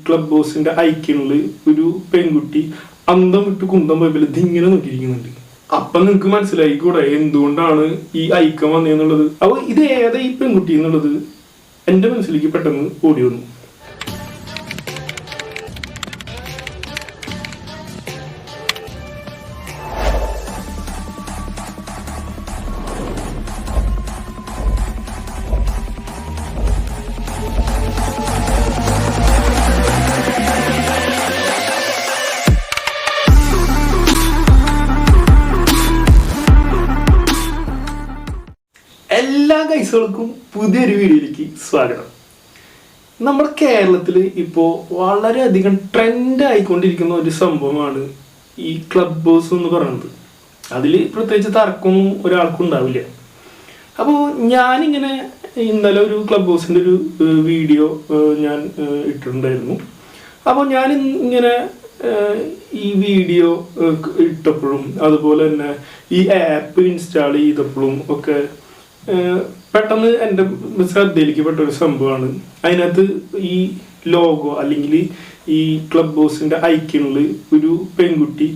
Club ഹൗസിന്റെ ഐക്കണില് ഒരു പെൺകുട്ടി അന്തം വിട്ട് കുന്തം പോയപ്പോൾ ഇതിങ്ങനെ നോക്കിയിരിക്കുന്നുണ്ട്. അപ്പൊ നിങ്ങക്ക് മനസ്സിലായി കൂടെ എന്തുകൊണ്ടാണ് ഈ ഐക്കൺ വന്നതെന്നുള്ളത്. അപ്പൊ ഇത് ഏതാ ഈ പെൺകുട്ടി എന്നുള്ളത് എന്റെ മനസ്സിലേക്ക് പെട്ടെന്ന് ഓടി വന്നു. എല്ലാ ഗൈസുകൾക്കും പുതിയൊരു വീഡിയോയിലേക്ക് സ്വാഗതം. നമ്മുടെ കേരളത്തിൽ ഇപ്പോൾ വളരെയധികം ട്രെൻഡ് ആയിക്കൊണ്ടിരിക്കുന്ന ഒരു സംഭവമാണ് ഈ ക്ലബ് ഹൗസ് എന്ന് പറയുന്നത്. അതിൽ പ്രത്യേകിച്ച് തർക്കമൊന്നും ഒരാൾക്കും ഉണ്ടാവില്ല. അപ്പോൾ ഞാനിങ്ങനെ ഇന്നലെ ഒരു ക്ലബ് ഹൗസിൻ്റെ ഒരു വീഡിയോ ഞാൻ ഇട്ടിട്ടുണ്ടായിരുന്നു. അപ്പോൾ ഞാൻ ഇങ്ങനെ ഈ വീഡിയോ ഇട്ടപ്പോഴും അതുപോലെ തന്നെ ഈ ആപ്പ് ഇൻസ്റ്റാൾ ചെയ്തപ്പോഴും ഒക്കെ പെട്ടെന്ന് എൻ്റെ ശ്രദ്ധയിലേക്ക് പെട്ട ഒരു സംഭവമാണ്. അതിനകത്ത് ഈ ലോഗോ അല്ലെങ്കിൽ ഈ ക്ലബ് ഹൗസിന്റെ ഐക്കണിൽ ഒരു പെൺകുട്ടി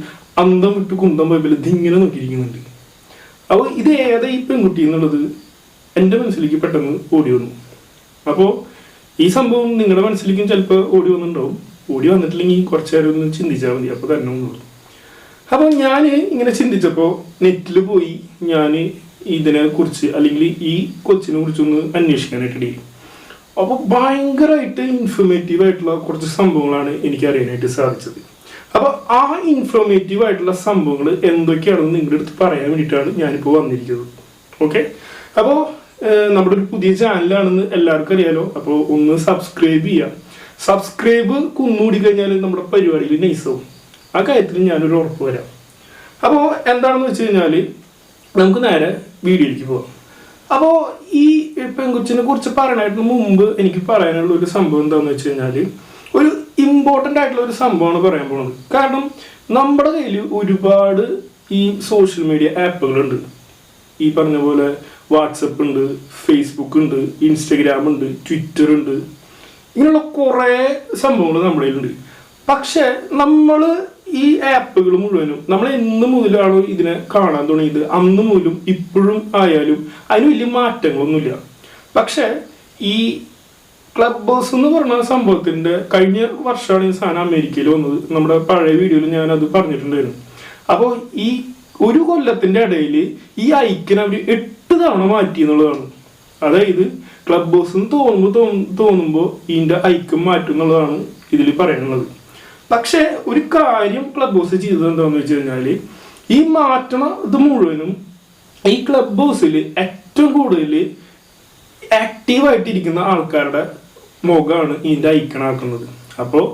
അന്തം വിട്ട് കുന്തം പോയപ്പോൾ ഇതിങ്ങനെ നോക്കിയിരിക്കുന്നുണ്ട്. അപ്പോൾ ഇത് ഏതാ ഈ പെൺകുട്ടി എന്നുള്ളത് എൻ്റെ മനസ്സിലേക്ക് പെട്ടെന്ന് ഓടി വന്നു. അപ്പോൾ ഈ സംഭവം നിങ്ങളുടെ മനസ്സിലേക്കും ചിലപ്പോൾ ഓടി വന്നിട്ടുണ്ടാവും. ഓടി വന്നിട്ടില്ലെങ്കിൽ കുറച്ചു നേരം ഒന്ന് ചിന്തിച്ചാൽ മതി, അപ്പോൾ തന്നെ ഒന്നുള്ളൂ. അപ്പോൾ ഞാൻ ഇങ്ങനെ ചിന്തിച്ചപ്പോൾ നെറ്റിൽ പോയി ഞാൻ ഇതിനെ കുറിച്ച് അല്ലെങ്കിൽ ഈ കൊച്ചിനെ കുറിച്ചൊന്ന് അന്വേഷിക്കാനായിട്ടിടയിൽ. അപ്പോൾ ഭയങ്കരമായിട്ട് ഇൻഫോർമേറ്റീവ് ആയിട്ടുള്ള കുറച്ച് സംഭവങ്ങളാണ് എനിക്ക് അറിയാനായിട്ട് സാധിച്ചത്. അപ്പോൾ ആ ഇൻഫോർമേറ്റീവ് ആയിട്ടുള്ള സംഭവങ്ങൾ എന്തൊക്കെയാണെന്ന് നിങ്ങളുടെ അടുത്ത് പറയാൻ വേണ്ടിയിട്ടാണ് ഞാനിപ്പോൾ വന്നിരിക്കുന്നത്. ഓക്കെ, അപ്പോൾ നമ്മുടെ ഒരു പുതിയ ചാനലാണെന്ന് എല്ലാവർക്കും അറിയാലോ. അപ്പോൾ ഒന്ന് സബ്സ്ക്രൈബ് ചെയ്യാം. സബ്സ്ക്രൈബ് കുന്നുകൂടി കഴിഞ്ഞാൽ നമ്മുടെ പരിപാടിയിൽ നൈസാവും. ആ കാര്യത്തിൽ ഞാനൊരു ഉറപ്പ് വരാം. അപ്പോൾ എന്താണെന്ന് വെച്ച് കഴിഞ്ഞാൽ നമുക്ക് നേരെ വീഡിയോയിലേക്ക് പോകാം. അപ്പോൾ ഈ പെൺകുച്ചിനെ കുറിച്ച് പറയാനായിട്ട് മുമ്പ് എനിക്ക് പറയാനുള്ള ഒരു സംഭവം എന്താണെന്ന് വെച്ച് കഴിഞ്ഞാൽ ഒരു ഇമ്പോർട്ടൻ്റ് ആയിട്ടുള്ള ഒരു സംഭവമാണ് പറയാൻ പോകുന്നത്. കാരണം നമ്മുടെ കയ്യിൽ ഒരുപാട് ഈ സോഷ്യൽ മീഡിയ ആപ്പുകളുണ്ട്. ഈ പറഞ്ഞ പോലെ വാട്സപ്പ് ഉണ്ട്, ഫേസ്ബുക്ക് ഉണ്ട്, ഇൻസ്റ്റഗ്രാം ഉണ്ട്, ട്വിറ്റർ ഉണ്ട്. ഇങ്ങനെയുള്ള കുറേ സംഭവങ്ങൾ നമ്മുടെ കയ്യിലുണ്ട്. പക്ഷെ നമ്മൾ ഈ ആപ്പുകൾ മുഴുവനും നമ്മൾ എന്ന് മുതലാണോ ഇതിനെ കാണാൻ തുടങ്ങിയത് അന്ന് മുതലും ഇപ്പോഴും ആയാലും അതിന് വലിയ മാറ്റങ്ങളൊന്നുമില്ല. പക്ഷെ ഈ ക്ലബ് ഹൗസ് എന്ന് പറഞ്ഞ സംഭവത്തിന്റെ കഴിഞ്ഞ വർഷമാണ് ഈ സാധനം അമേരിക്കയിൽ വന്നത്. നമ്മുടെ പഴയ വീഡിയോയിൽ ഞാൻ അത് പറഞ്ഞിട്ടുണ്ടായിരുന്നു. അപ്പോൾ ഈ ഒരു കൊല്ലത്തിന്റെ ഇടയിൽ ഈ ഐക്കൺ അവർ 8 തവണ മാറ്റി എന്നുള്ളതാണ്. അതായത് ക്ലബ് ഹൗസ് തോന്നുമ്പോൾ ഇതിന്റെ ഐക്കൺ മാറ്റും എന്നുള്ളതാണ് ഇതിൽ പറയാനുള്ളത്. പക്ഷെ ഒരു കാര്യം ക്ലബ് ഹൗസ് ചെയ്തത് എന്താണെന്ന് വെച്ച് കഴിഞ്ഞാൽ ഈ മാറ്റണ ഇത് മുഴുവനും ഈ ക്ലബ് ഹൗസിൽ ഏറ്റവും കൂടുതൽ ആക്റ്റീവായിട്ടിരിക്കുന്ന ആൾക്കാരുടെ മുഖമാണ് ഇതിന്റെ ഐക്കണാക്കുന്നത്. അപ്പോൾ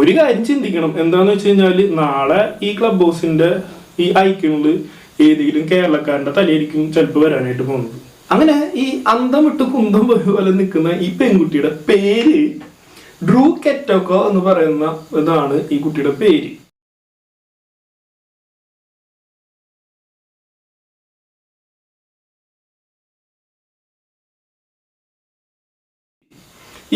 ഒരു കാര്യം ചിന്തിക്കണം, എന്താന്ന് വെച്ച് കഴിഞ്ഞാൽ നാളെ ഈ ക്ലബ് ഹൗസിന്റെ ഈ ഐക്കണിൽ ഏതെങ്കിലും കേരളക്കാരന്റെ തലയായിരിക്കും ചിലപ്പോൾ വരാനായിട്ട് പോകുന്നത്. അങ്ങനെ ഈ അന്തം വിട്ട് കുന്തം പോലെ നിൽക്കുന്ന ഈ പെൺകുട്ടിയുടെ പേര് ഡ്രൂ കെറ്റോക്കോ എന്ന് പറയുന്ന ഇതാണ് ഈ കുട്ടിയുടെ പേര്.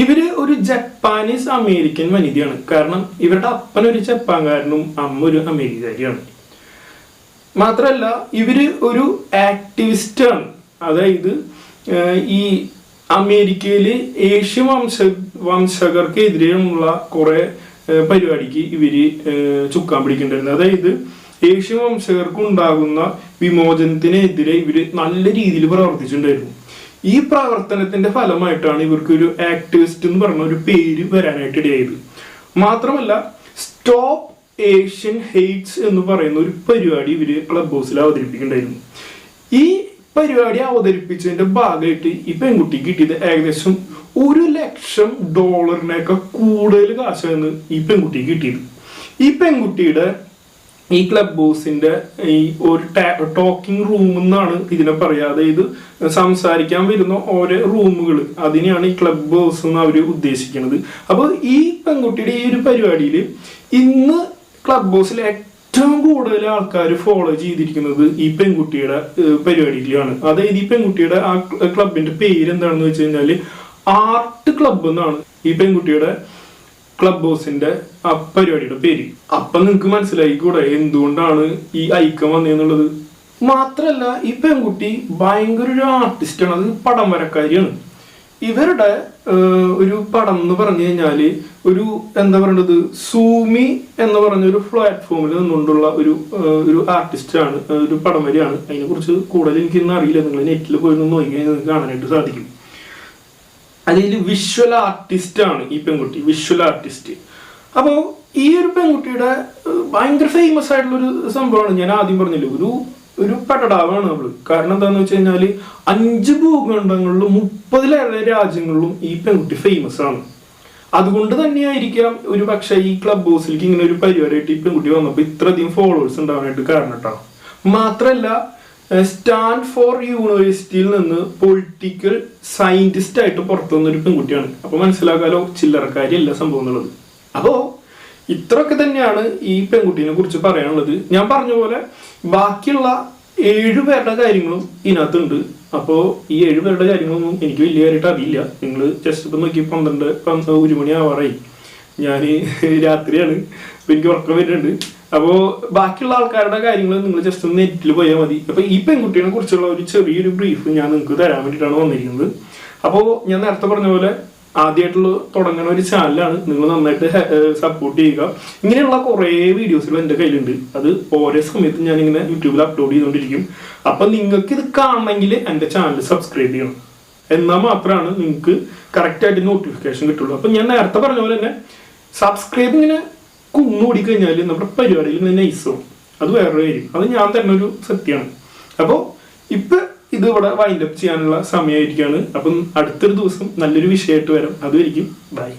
ഇവര് ഒരു ജപ്പാനീസ് അമേരിക്കൻ വനിതയാണ്. കാരണം ഇവരുടെ അപ്പനൊരു ജപ്പാൻകാരനും അമ്മ ഒരു അമേരിക്കക്കാരിയാണ്. മാത്രമല്ല ഇവര് ഒരു ആക്ടിവിസ്റ്റാണ്. അതായത് ഈ അമേരിക്കയില് ഏഷ്യ വംശകർക്കെതിരെയുള്ള കുറെ പരിപാടിക്ക് ഇവര് ചുക്കാൻ പിടിക്കേണ്ടിരുന്നത്. അതായത് ഏഷ്യ വംശകർക്ക് ഉണ്ടാകുന്ന വിമോചനത്തിനെതിരെ ഇവര് നല്ല രീതിയിൽ പ്രവർത്തിച്ചിട്ടുണ്ടായിരുന്നു. ഈ പ്രവർത്തനത്തിന്റെ ഫലമായിട്ടാണ് ഇവർക്ക് ഒരു ആക്ടിവിസ്റ്റ് എന്ന് പറഞ്ഞ ഒരു പേര് വരാനായിട്ട് ഇടയായത്. മാത്രമല്ല സ്റ്റോപ്പ് ഏഷ്യൻ ഹെയ്റ്റ്സ് എന്ന് പറയുന്ന ഒരു പരിപാടി ഇവര് ക്ലബ് ഹൗസിൽ അവതരിപ്പിക്കുന്നുണ്ടായിരുന്നു. ഈ പരിപാടി അവതരിപ്പിച്ചതിന്റെ ഭാഗമായിട്ട് ഈ പെൺകുട്ടിക്ക് കിട്ടിയത് ഏകദേശം $1,00,000 കൂടുതൽ കാശാണ് ഈ പെൺകുട്ടിക്ക് കിട്ടിയത്. ഈ പെൺകുട്ടിയുടെ ഈ ക്ലബ് ഹൗസിന്റെ ഈ ഒരു ടോക്കിംഗ് റൂം എന്നാണ് ഇതിനെ പറയുക. അതായത് സംസാരിക്കാൻ വരുന്ന ഓരോ റൂമുകൾ, അതിനെയാണ് ഈ ക്ലബ് ഹൗസ് എന്ന് അവർ ഉദ്ദേശിക്കുന്നത്. അപ്പോൾ ഈ പെൺകുട്ടിയുടെ ഈ ഒരു പരിപാടിയിൽ ഇന്ന് ക്ലബ് ഹൗസിൽ ഏറ്റവും കൂടുതൽ ആൾക്കാർ ഫോളോ ചെയ്തിരിക്കുന്നത് ഈ പെൺകുട്ടിയുടെ പരിപാടിയിലാണ്. അതായത് ഈ പെൺകുട്ടിയുടെ ആ ക്ലബിന്റെ പേര് എന്താണെന്ന് വെച്ച് കഴിഞ്ഞാൽ ആർട്ട് ക്ലബ് എന്നാണ് ഈ പെൺകുട്ടിയുടെ ക്ലബ് ഹൗസിന്റെ ആ പരിപാടിയുടെ പേര്. അപ്പൊ നിങ്ങക്ക് മനസ്സിലായി കൂടെ എന്തുകൊണ്ടാണ് ഈ ഐക്യം വന്നതെന്നുള്ളത്. മാത്രല്ല ഈ പെൺകുട്ടി ഭയങ്കര ഒരു ആർട്ടിസ്റ്റാണ്, അത് പടം വരക്കാരിയാണ്. ഇവരുടെ ഒരു പടം എന്ന് പറഞ്ഞു കഴിഞ്ഞാല് ഒരു എന്താ പറയണത്, സൂമി എന്ന് പറഞ്ഞ ഒരു പ്ലാറ്റ്ഫോമിൽ നിന്നുകൊണ്ടുള്ള ഒരു ആർട്ടിസ്റ്റാണ്, ഒരു പടം വരെയാണ്. അതിനെ കുറിച്ച് കൂടുതൽ എനിക്കൊന്നും അറിയില്ല, നിങ്ങൾ നെറ്റിൽ പോയി നോക്കി കഴിഞ്ഞാൽ നിങ്ങൾക്ക് കാണാനായിട്ട് സാധിക്കും. അതിൽ വിഷ്വൽ ആർട്ടിസ്റ്റ് ആണ് ഈ പെൺകുട്ടി, വിഷ്വൽ ആർട്ടിസ്റ്റ്. അപ്പോൾ ഈ ഒരു പെൺകുട്ടിയുടെ ഭയങ്കര ഫേമസ് ആയിട്ടുള്ള ഒരു സംഭവമാണ്. ഞാൻ ആദ്യം പറഞ്ഞില്ലേ, ഒരു പടടാവാണ് അവള്. കാരണം എന്താന്ന് വെച്ച് കഴിഞ്ഞാല് 5 ഭൂഖണ്ഡങ്ങളിലും 30-ലേറെ രാജ്യങ്ങളിലും ഈ പെൺകുട്ടി ഫേമസ് ആണ്. അതുകൊണ്ട് തന്നെയായിരിക്കാം ഒരു പക്ഷെ ഈ ക്ലബ് ഹൗസിലേക്ക് ഇങ്ങനെ ഒരു പരിപാടിയായിട്ട് ഈ പെൺകുട്ടി വന്നപ്പോൾ ഇത്രയധികം ഫോളോവേഴ്സ് ഉണ്ടാവാനായിട്ട് കാരണം കേട്ടോ. മാത്രല്ല സ്റ്റാൻഫോർഡ് യൂണിവേഴ്സിറ്റിയിൽ നിന്ന് പൊളിറ്റിക്കൽ സയന്റിസ്റ്റ് ആയിട്ട് പുറത്തു വന്ന ഒരു പെൺകുട്ടിയാണ്. അപ്പൊ മനസ്സിലാക്കാലോ ചില്ലറക്കാരിയല്ല സംഭവം എന്നുള്ളത്. അപ്പോ ഇത്രയൊക്കെ തന്നെയാണ് ഈ പെൺകുട്ടീനെ കുറിച്ച് പറയാനുള്ളത്. ഞാൻ പറഞ്ഞ പോലെ ബാക്കിയുള്ള 7 പേരുടെ കാര്യങ്ങളും ഇതിനകത്തുണ്ട്. അപ്പോൾ ഈ 7 പേരുടെ കാര്യങ്ങളൊന്നും എനിക്ക് വലിയ കാര്യമായിട്ട് അറിയില്ല. നിങ്ങൾ ജസ്റ്റ് ഇപ്പം നോക്കി 1 മണി ആവാറായി, ഞാൻ രാത്രിയാണ്, അപ്പം എനിക്ക് ഉറക്കം വരുന്നുണ്ട്. അപ്പോൾ ബാക്കിയുള്ള ആൾക്കാരുടെ കാര്യങ്ങൾ നിങ്ങൾ ജസ്റ്റ് ഒന്ന് നെറ്റിൽ പോയാൽ മതി. അപ്പോൾ ഈ പെൺകുട്ടീനെ കുറിച്ചുള്ള ഒരു ചെറിയൊരു ബ്രീഫ് ഞാൻ നിങ്ങൾക്ക് തരാൻ വേണ്ടിയിട്ടാണ് വന്നിരിക്കുന്നത്. അപ്പോൾ ഞാൻ നേരത്തെ പറഞ്ഞ പോലെ ആദ്യമായിട്ടുള്ള തുടങ്ങുന്ന ഒരു ചാനലാണ്, നിങ്ങൾ നന്നായിട്ട് സപ്പോർട്ട് ചെയ്യുക. ഇങ്ങനെയുള്ള കുറേ വീഡിയോസുകൾ എൻ്റെ കയ്യിലുണ്ട്, അത് ഓരോ സമയത്തും ഞാനിങ്ങനെ യൂട്യൂബിൽ അപ്ലോഡ് ചെയ്തുകൊണ്ടിരിക്കും. അപ്പം നിങ്ങൾക്ക് ഇത് കാണണമെങ്കിൽ എൻ്റെ ചാനൽ സബ്സ്ക്രൈബ് ചെയ്യണം, എന്നാൽ മാത്രമാണ് നിങ്ങൾക്ക് കറക്റ്റായിട്ട് നോട്ടിഫിക്കേഷൻ കിട്ടുള്ളൂ. അപ്പം ഞാൻ നേരത്തെ പറഞ്ഞ പോലെ തന്നെ സബ്സ്ക്രൈബ് ഇങ്ങനെ കുന്നോടി കഴിഞ്ഞാൽ നമ്മുടെ പരിപാടിയിൽ ഇങ്ങനെ നൈസാവും, അത് വേറൊരു കാര്യം, അത് ഞാൻ തന്നെ ഒരു സത്യമാണ്. അപ്പോൾ ഇപ്പം ഇത് ഇവിടെ വൈൻഡ് അപ്പ് ചെയ്യാനുള്ള സമയമായിരിക്കാണ്. അപ്പം അടുത്തൊരു ദിവസം നല്ലൊരു വിഷയമായിട്ട് വരാം. അതുവരെയും ബൈ.